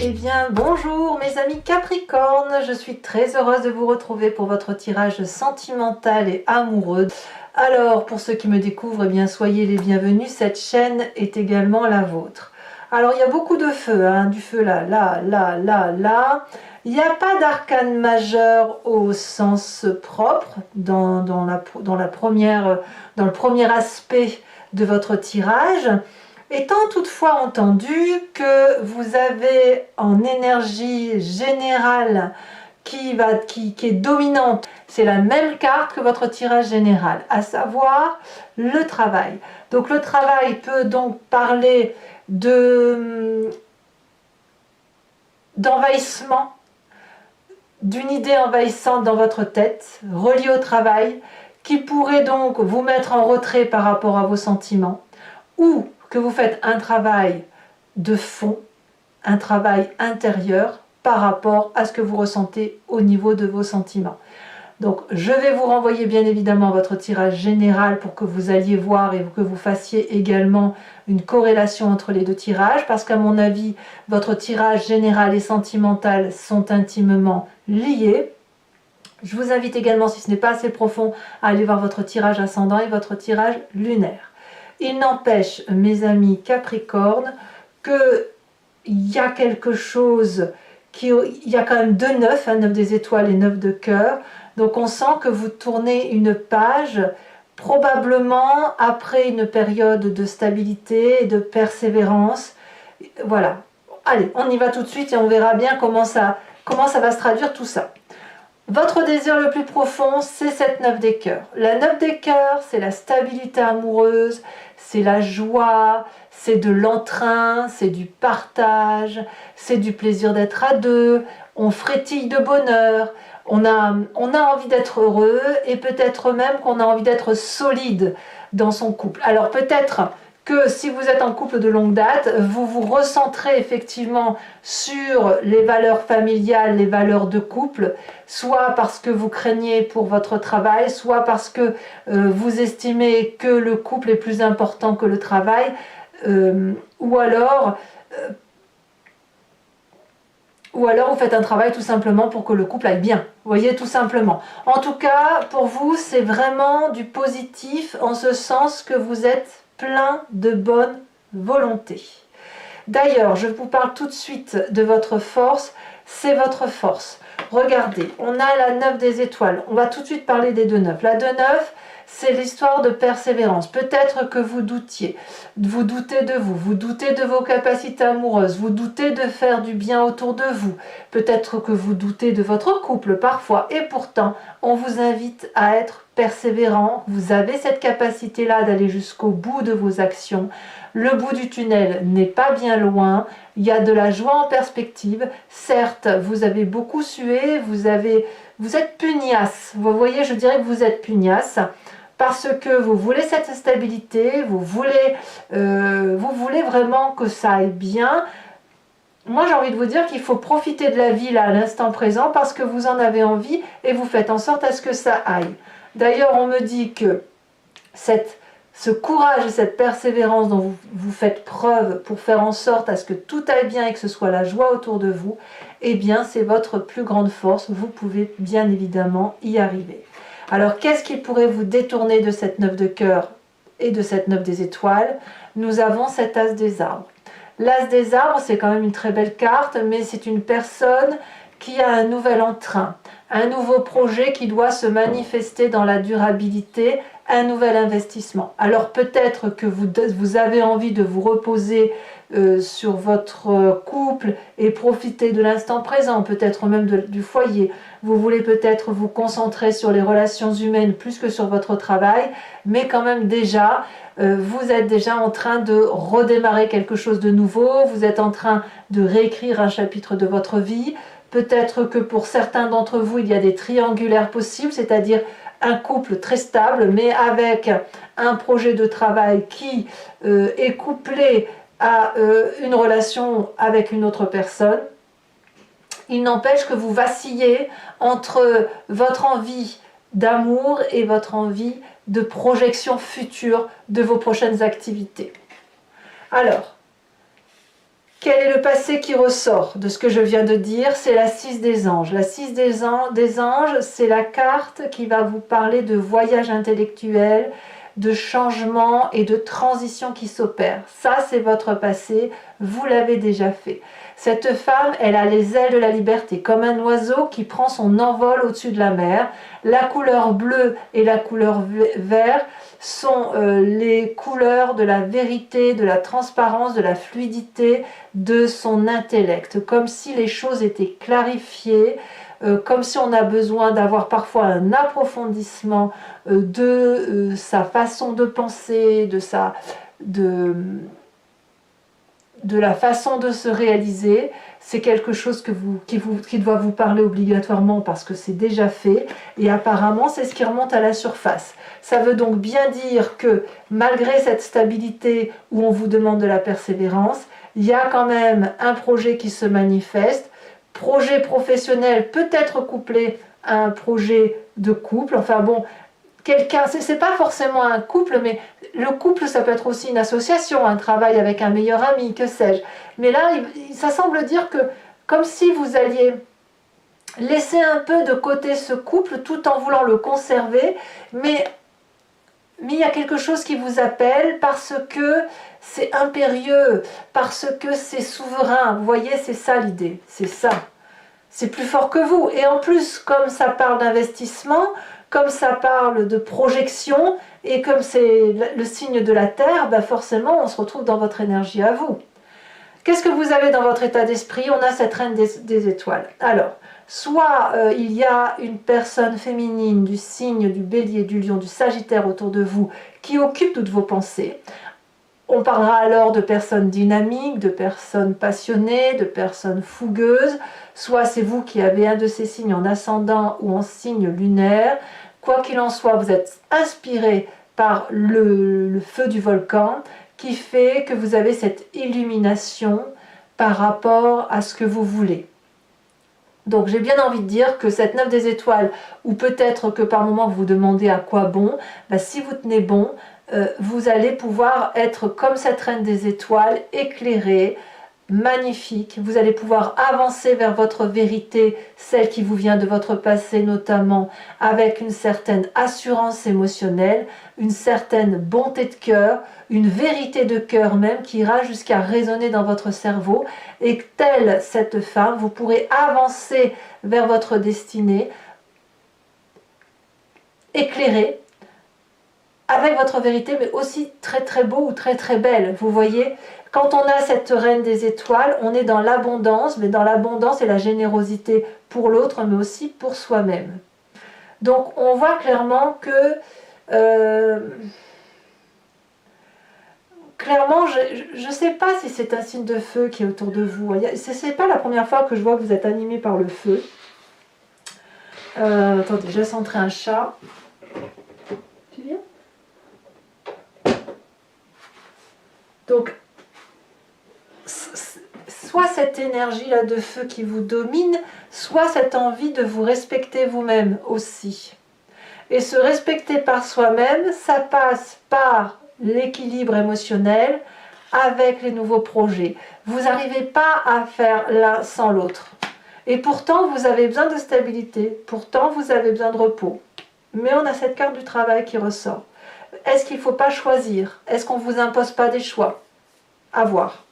Eh bien, bonjour mes amis Capricorne, je suis très heureuse de vous retrouver pour votre tirage sentimental et amoureux. Alors, pour ceux qui me découvrent, eh bien, soyez les bienvenus, cette chaîne est également la vôtre. Alors, il y a beaucoup de feu, hein, du feu là, là, là, là, là. Il n'y a pas d'arcane majeur au sens propre dans le premier aspect de votre tirage. Étant toutefois entendu que vous avez en énergie générale qui est dominante, c'est la même carte que votre tirage général, à savoir le travail. Donc le travail peut donc parler d'envahissement, d'une idée envahissante dans votre tête, reliée au travail, qui pourrait donc vous mettre en retrait par rapport à vos sentiments, ou que vous faites un travail de fond, un travail intérieur par rapport à ce que vous ressentez au niveau de vos sentiments. Donc je vais vous renvoyer bien évidemment votre tirage général pour que vous alliez voir et que vous fassiez également une corrélation entre les deux tirages, parce qu'à mon avis, votre tirage général et sentimental sont intimement liés. Je vous invite également, si ce n'est pas assez profond, à aller voir votre tirage ascendant et votre tirage lunaire. Il n'empêche, mes amis Capricorne, qu'il y a quelque chose, il y a quand même 2 9, 9 des étoiles et 9 de cœur. Donc on sent que vous tournez une page, probablement après une période de stabilité et de persévérance. Voilà. Allez, on y va tout de suite et on verra bien comment ça va se traduire tout ça. Votre désir le plus profond, c'est cette 9 des cœurs. La 9 des cœurs, c'est la stabilité amoureuse, c'est la joie, c'est de l'entrain, c'est du partage, c'est du plaisir d'être à deux, on frétille de bonheur, on a envie d'être heureux et peut-être même qu'on a envie d'être solide dans son couple. Alors peut-être que si vous êtes en couple de longue date, vous vous recentrez effectivement sur les valeurs familiales, les valeurs de couple, soit parce que vous craignez pour votre travail, soit parce que vous estimez que le couple est plus important que le travail, ou alors vous faites un travail tout simplement pour que le couple aille bien. Vous voyez, tout simplement. En tout cas, pour vous, c'est vraiment du positif en ce sens que vous êtes plein de bonne volonté. D'ailleurs, je vous parle tout de suite de votre force. C'est votre force. Regardez, on a la 9 des étoiles. On va tout de suite parler des 2 9. La 2 9, c'est l'histoire de persévérance. Peut-être que vous doutiez, vous doutez de vous, vous doutez de vos capacités amoureuses, vous doutez de faire du bien autour de vous. Peut-être que vous doutez de votre couple parfois. Et pourtant, on vous invite à être persévérant. Vous avez cette capacité-là d'aller jusqu'au bout de vos actions. Le bout du tunnel n'est pas bien loin, il y a de la joie en perspective. Certes, vous avez beaucoup sué, vous êtes pugnace. Vous voyez, je dirais que vous êtes pugnace parce que vous voulez cette stabilité, vous voulez vraiment que ça aille bien. Moi, j'ai envie de vous dire qu'il faut profiter de la vie là, à l'instant présent, parce que vous en avez envie et vous faites en sorte à ce que ça aille. D'ailleurs, on me dit que ce courage et cette persévérance dont vous faites preuve pour faire en sorte à ce que tout aille bien et que ce soit la joie autour de vous, eh bien c'est votre plus grande force, vous pouvez bien évidemment y arriver. Alors qu'est-ce qui pourrait vous détourner de cette 9 de cœur et de cette 9 des étoiles? Nous avons cet as des arbres. L'as des arbres, c'est quand même une très belle carte, mais c'est une personne qui a un nouvel entrain, un nouveau projet qui doit se manifester dans la durabilité, un nouvel investissement. Alors peut-être que vous avez envie de vous reposer sur votre couple et profiter de l'instant présent, peut-être même du foyer. Vous voulez peut-être vous concentrer sur les relations humaines plus que sur votre travail, mais quand même déjà, vous êtes déjà en train de redémarrer quelque chose de nouveau, vous êtes en train de réécrire un chapitre de votre vie. Peut-être que pour certains d'entre vous, il y a des triangulaires possibles, c'est-à-dire un couple très stable, mais avec un projet de travail qui est couplé à une relation avec une autre personne. Il n'empêche que vous vacillez entre votre envie d'amour et votre envie de projection future de vos prochaines activités. Alors, Quel est le passé qui ressort de ce que je viens de dire? C'est la 6 des anges. La 6 des anges, c'est la carte qui va vous parler de voyage intellectuel, de changement et de transition qui s'opère. Ça, c'est votre passé, vous l'avez déjà fait. Cette femme, elle a les ailes de la liberté, comme un oiseau qui prend son envol au-dessus de la mer. La couleur bleue et la couleur vert sont les couleurs de la vérité, de la transparence, de la fluidité de son intellect, comme si les choses étaient clarifiées, comme si on a besoin d'avoir parfois un approfondissement de sa façon de penser, de la façon de se réaliser. C'est quelque chose qui doit vous parler obligatoirement parce que c'est déjà fait et apparemment c'est ce qui remonte à la surface. Ça veut donc bien dire que malgré cette stabilité où on vous demande de la persévérance, il y a quand même un projet qui se manifeste, projet professionnel peut-être couplé à un projet de couple, enfin bon, quelqu'un, c'est pas forcément un couple, mais le couple ça peut être aussi une association, un travail avec un meilleur ami, que sais-je. Mais là, ça semble dire que comme si vous alliez laisser un peu de côté ce couple tout en voulant le conserver, mais il y a quelque chose qui vous appelle parce que c'est impérieux, parce que c'est souverain. Vous voyez, c'est ça l'idée, c'est ça. C'est plus fort que vous. Et en plus, comme ça parle d'investissement, comme ça parle de projection, et comme c'est le signe de la Terre, ben forcément, on se retrouve dans votre énergie à vous. Qu'est-ce que vous avez dans votre état d'esprit? On a cette reine des étoiles. Alors, soit il y a une personne féminine du signe du Bélier, du Lion, du Sagittaire autour de vous qui occupe toutes vos pensées. On parlera alors de personnes dynamiques, de personnes passionnées, de personnes fougueuses. Soit c'est vous qui avez un de ces signes en ascendant ou en signe lunaire. Quoi qu'il en soit, vous êtes inspiré par le feu du volcan qui fait que vous avez cette illumination par rapport à ce que vous voulez. Donc j'ai bien envie de dire que cette 9 des étoiles, ou peut-être que par moment vous vous demandez à quoi bon, ben si vous tenez bon, vous allez pouvoir être comme cette reine des étoiles, éclairée, magnifique. Vous allez pouvoir avancer vers votre vérité, celle qui vous vient de votre passé notamment, avec une certaine assurance émotionnelle, une certaine bonté de cœur, une vérité de cœur même qui ira jusqu'à résonner dans votre cerveau. Et telle cette femme, vous pourrez avancer vers votre destinée, éclairée, avec votre vérité, mais aussi très très beau ou très très belle. Vous voyez, quand on a cette reine des étoiles, on est dans l'abondance, mais dans l'abondance et la générosité pour l'autre, mais aussi pour soi-même. Donc on voit clairement que clairement, je ne sais pas si c'est un signe de feu qui est autour de vous. Ce n'est pas la première fois que je vois que vous êtes animé par le feu. Attendez, je laisse entrer un chat. Tu viens? Donc, soit cette énergie-là de feu qui vous domine, soit cette envie de vous respecter vous-même aussi. Et se respecter par soi-même, ça passe par l'équilibre émotionnel avec les nouveaux projets. Vous n'arrivez pas à faire l'un sans l'autre. Et pourtant, vous avez besoin de stabilité. Pourtant, vous avez besoin de repos. Mais on a cette carte du travail qui ressort. Est-ce qu'il ne faut pas choisir? Est-ce qu'on ne vous impose pas des choix? À voir.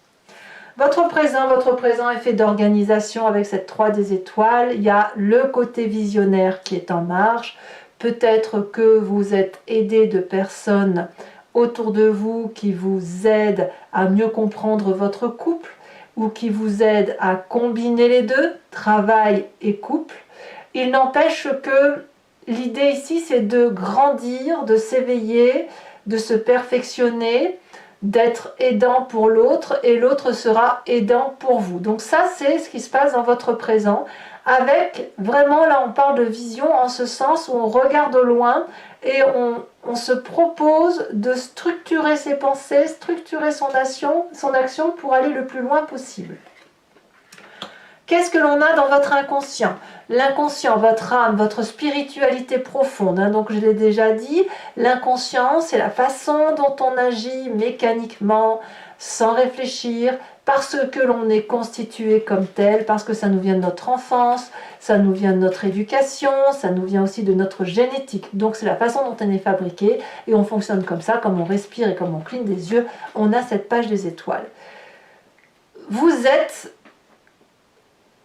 Votre présent est fait d'organisation avec cette 3 des étoiles. Il y a le côté visionnaire qui est en marche. Peut-être que vous êtes aidé de personnes autour de vous qui vous aident à mieux comprendre votre couple ou qui vous aident à combiner les deux, travail et couple. Il n'empêche que l'idée ici, c'est de grandir, de s'éveiller, de se perfectionner, d'être aidant pour l'autre et l'autre sera aidant pour vous. Donc ça, c'est ce qui se passe dans votre présent avec vraiment, là on parle de vision en ce sens où on regarde au loin et on se propose de structurer ses pensées, structurer son action pour aller le plus loin possible. Qu'est-ce que l'on a dans votre inconscient? L'inconscient, votre âme, votre spiritualité profonde. Donc je l'ai déjà dit, l'inconscient, c'est la façon dont on agit mécaniquement, sans réfléchir, parce que l'on est constitué comme tel, parce que ça nous vient de notre enfance, ça nous vient de notre éducation, ça nous vient aussi de notre génétique. Donc c'est la façon dont on est fabriqué et on fonctionne comme ça, comme on respire et comme on cligne des yeux, on a cette page des étoiles. Vous êtes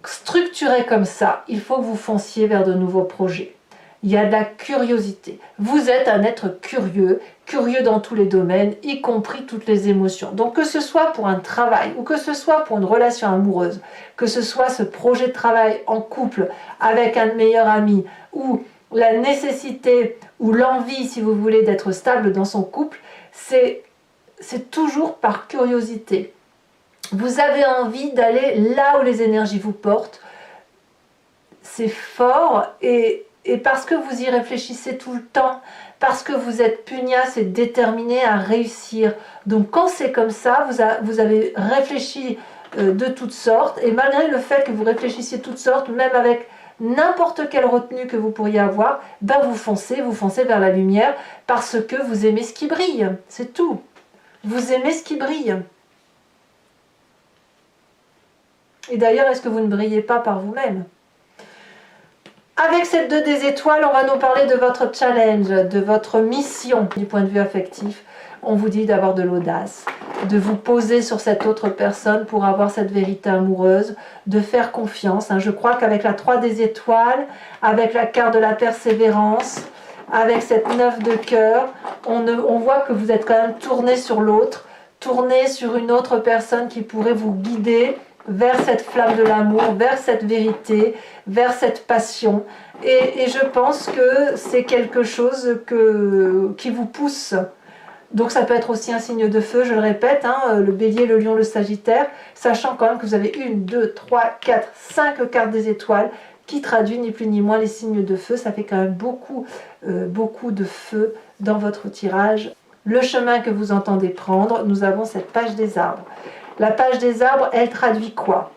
structuré comme ça, il faut que vous fonciez vers de nouveaux projets. Il y a de la curiosité. Vous êtes un être curieux, curieux dans tous les domaines, y compris toutes les émotions. Donc que ce soit pour un travail ou que ce soit pour une relation amoureuse, que ce soit ce projet de travail en couple avec un meilleur ami ou la nécessité ou l'envie, si vous voulez, d'être stable dans son couple, c'est toujours par curiosité. Vous avez envie d'aller là où les énergies vous portent. C'est fort et parce que vous y réfléchissez tout le temps, parce que vous êtes pugnace et déterminé à réussir. Donc quand c'est comme ça, vous avez réfléchi de toutes sortes, et malgré le fait que vous réfléchissiez de toutes sortes, même avec n'importe quelle retenue que vous pourriez avoir, ben vous foncez vers la lumière, parce que vous aimez ce qui brille, c'est tout. Vous aimez ce qui brille. Et d'ailleurs, est-ce que vous ne brillez pas par vous-même ? Avec cette 2 des étoiles, on va nous parler de votre challenge, de votre mission du point de vue affectif. On vous dit d'avoir de l'audace, de vous poser sur cette autre personne pour avoir cette vérité amoureuse, de faire confiance. Je crois qu'avec la 3 des étoiles, avec la carte de la persévérance, avec cette 9 de cœur, on voit que vous êtes quand même tourné sur l'autre, tourné sur une autre personne qui pourrait vous guider vers cette flamme de l'amour, vers cette vérité, vers cette passion. Et je pense que c'est quelque chose qui vous pousse. Donc ça peut être aussi un signe de feu, je le répète, le bélier, le lion, le sagittaire, sachant quand même que vous avez 1, 2, 3, 4, 5 cartes des étoiles qui traduit ni plus ni moins les signes de feu. Ça fait quand même beaucoup de feu dans votre tirage. Le chemin que vous entendez prendre, nous avons cette page des arbres. La page des arbres, elle traduit quoi?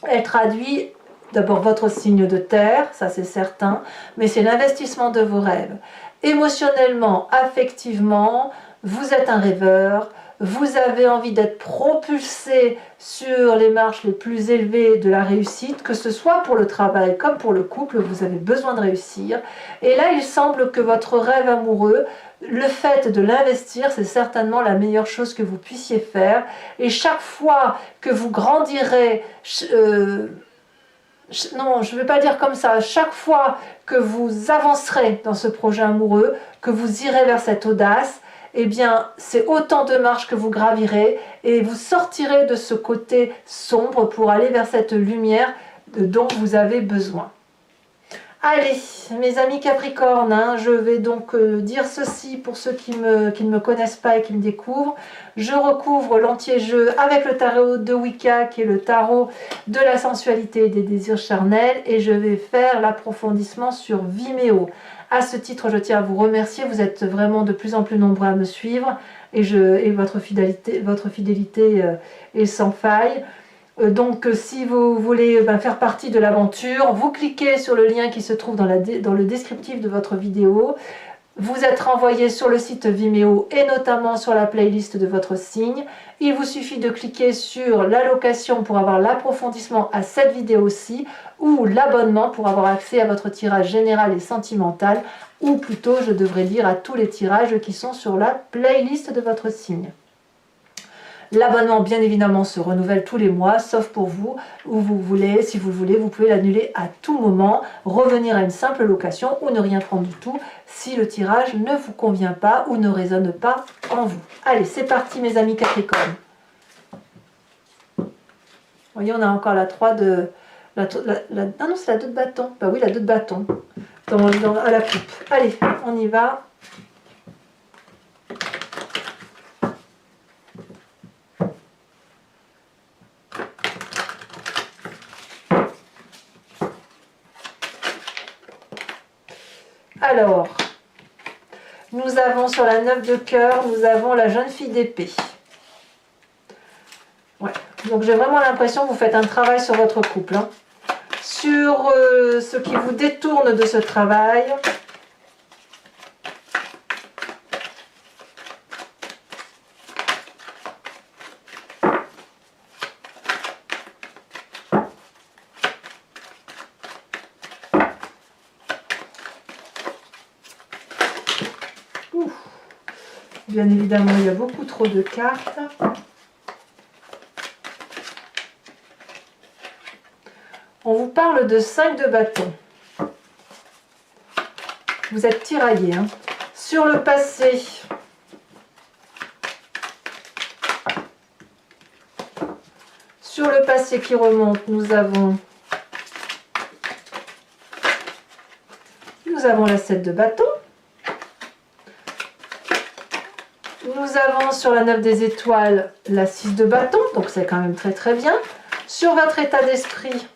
Elle traduit d'abord votre signe de terre, ça c'est certain, mais c'est l'investissement de vos rêves. Émotionnellement, affectivement, vous êtes un rêveur, vous avez envie d'être propulsé sur les marches les plus élevées de la réussite, que ce soit pour le travail comme pour le couple, vous avez besoin de réussir. Et là, il semble que votre rêve amoureux, le fait de l'investir, c'est certainement la meilleure chose que vous puissiez faire. Et chaque fois que vous grandirez, non, je ne vais pas dire comme ça, chaque fois que vous avancerez dans ce projet amoureux, que vous irez vers cette audace, eh bien, c'est autant de marches que vous gravirez et vous sortirez de ce côté sombre pour aller vers cette lumière dont vous avez besoin. Allez, mes amis Capricorne, je vais donc dire ceci pour ceux qui ne me connaissent pas et qui me découvrent. Je recouvre l'entier-jeu avec le tarot de Wicca, qui est le tarot de la sensualité et des désirs charnels, et je vais faire l'approfondissement sur Vimeo. À ce titre, je tiens à vous remercier, vous êtes vraiment de plus en plus nombreux à me suivre, et votre fidélité est sans faille. Donc si vous voulez faire partie de l'aventure, vous cliquez sur le lien qui se trouve dans le descriptif de votre vidéo. Vous êtes renvoyé sur le site Vimeo et notamment sur la playlist de votre signe. Il vous suffit de cliquer sur l'allocation pour avoir l'approfondissement à cette vidéo-ci ou l'abonnement pour avoir accès à votre tirage général et sentimental, ou plutôt je devrais dire à tous les tirages qui sont sur la playlist de votre signe. L'abonnement, bien évidemment, se renouvelle tous les mois, sauf pour vous, où vous voulez, si vous le voulez, vous pouvez l'annuler à tout moment, revenir à une simple location ou ne rien prendre du tout si le tirage ne vous convient pas ou ne résonne pas en vous. Allez, c'est parti mes amis Capricorne. Vous voyez, on a encore la 3 de... ah non, c'est la 2 de bâton. Bah oui, la 2 de bâton à la coupe. Allez, on y va. Alors, nous avons sur la 9 de cœur, nous avons la jeune fille d'épée. Ouais. Donc j'ai vraiment l'impression que vous faites un travail sur votre couple. Sur ce qui vous détourne de ce travail. Bien évidemment, il y a beaucoup trop de cartes. On vous parle de 5 de bâton. Vous êtes tiraillé. Hein. Sur le passé, qui remonte, nous avons la 7 de bâton. Nous avons sur la 9 des étoiles la 6 de bâton, donc c'est quand même très très bien. Sur votre état d'esprit,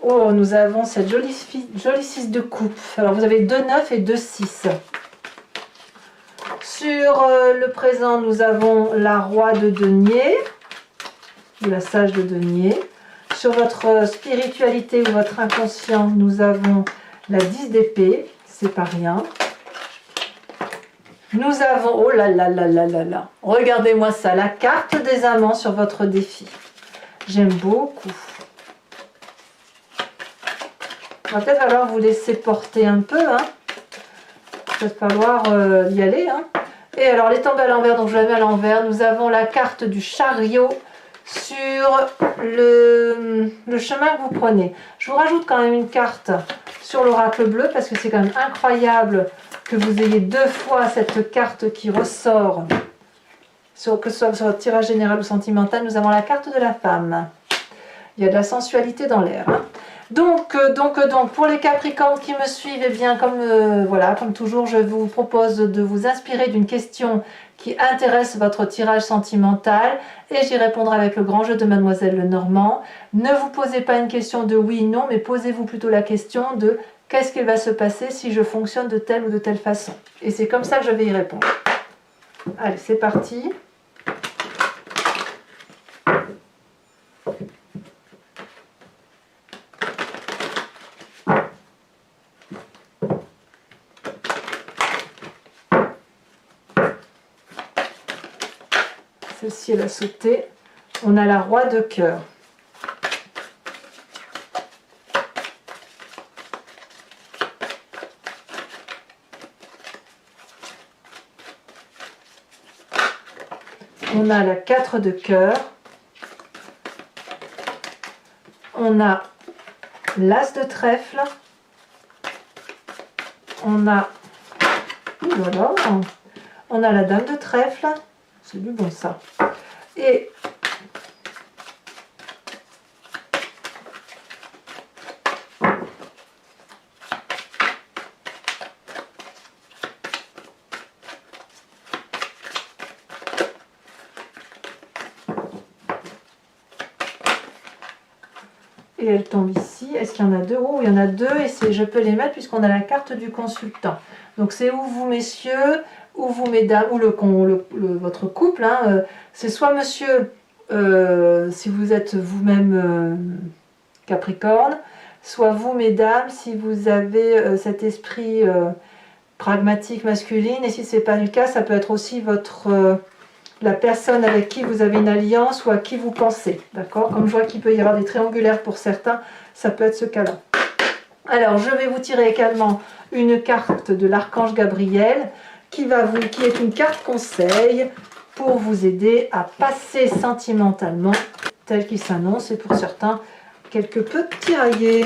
oh, nous avons cette jolie 6 de coupe. Alors vous avez 2 9 et 2 6. Sur le présent, nous avons la roi de denier, ou la sage de denier. Sur votre spiritualité ou votre inconscient, nous avons la 10 d'épée, c'est pas rien. Nous avons, oh là là là là là là, regardez-moi ça, la carte des amants sur votre défi. J'aime beaucoup. Il va peut-être falloir vous laisser porter un peu, hein. Il va falloir y aller, hein. Et alors les tombes à l'envers, donc je la mets à l'envers, nous avons la carte du chariot sur le chemin que vous prenez. Je vous rajoute quand même une carte sur l'oracle bleu parce que c'est quand même incroyable que vous ayez 2 fois cette carte qui ressort, que ce soit sur votre tirage général ou sentimental. Nous avons la carte de la femme. Il y a de la sensualité dans l'air, hein. Donc, pour les Capricornes qui me suivent, eh bien, comme toujours, je vous propose de vous inspirer d'une question qui intéresse votre tirage sentimental et j'y répondrai avec le grand jeu de Mademoiselle Lenormand. Ne vous posez pas une question de oui, non, mais posez-vous plutôt la question de qu'est-ce qu'il va se passer si je fonctionne de telle ou de telle façon. Et c'est comme ça que je vais y répondre. Allez, c'est parti. Celle-ci, elle a sauté. On a la roi de cœur. On a la 4 de cœur. On a l'as de trèfle. On a... Voilà. On a la dame de trèfle. C'est du bon ça. Et elle tombe ici. Est-ce qu'il y en a 2? Oh, il y en a 2 et je peux les mettre puisqu'on a la carte du consultant. Donc c'est ou vous messieurs, ou vous mesdames, ou votre couple. Hein, c'est soit monsieur, si vous êtes vous-même Capricorne, soit vous mesdames si vous avez cet esprit pragmatique masculine. Et si ce n'est pas le cas, ça peut être aussi la personne avec qui vous avez une alliance ou à qui vous pensez. D'accord? Comme je vois qu'il peut y avoir des triangulaires pour certains, ça peut être ce cas-là. Alors, je vais vous tirer également une carte de l'archange Gabriel qui est une carte conseil pour vous aider à passer sentimentalement tel qu'il s'annonce et pour certains, quelque peu tiraillés.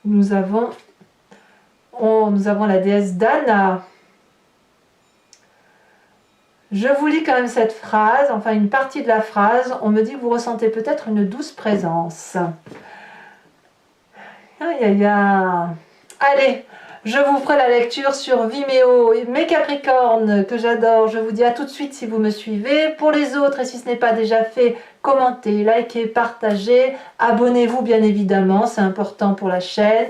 Nous avons la déesse Dana. Je vous lis quand même cette phrase, enfin une partie de la phrase. On me dit que vous ressentez peut-être une douce présence. Aïe aïe aïe. Allez, je vous ferai la lecture sur Vimeo. Mes Capricornes que j'adore, je vous dis à tout de suite si vous me suivez. Pour les autres, et si ce n'est pas déjà fait, commentez, likez, partagez. Abonnez-vous bien évidemment, c'est important pour la chaîne.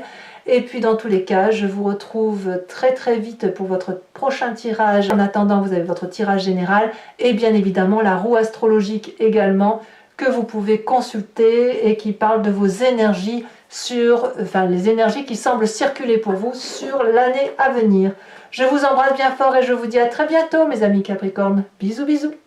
Et puis dans tous les cas, je vous retrouve très très vite pour votre prochain tirage. En attendant, vous avez votre tirage général et bien évidemment la roue astrologique également que vous pouvez consulter et qui parle de vos énergies les énergies qui semblent circuler pour vous sur l'année à venir. Je vous embrasse bien fort et je vous dis à très bientôt mes amis Capricornes. Bisous bisous.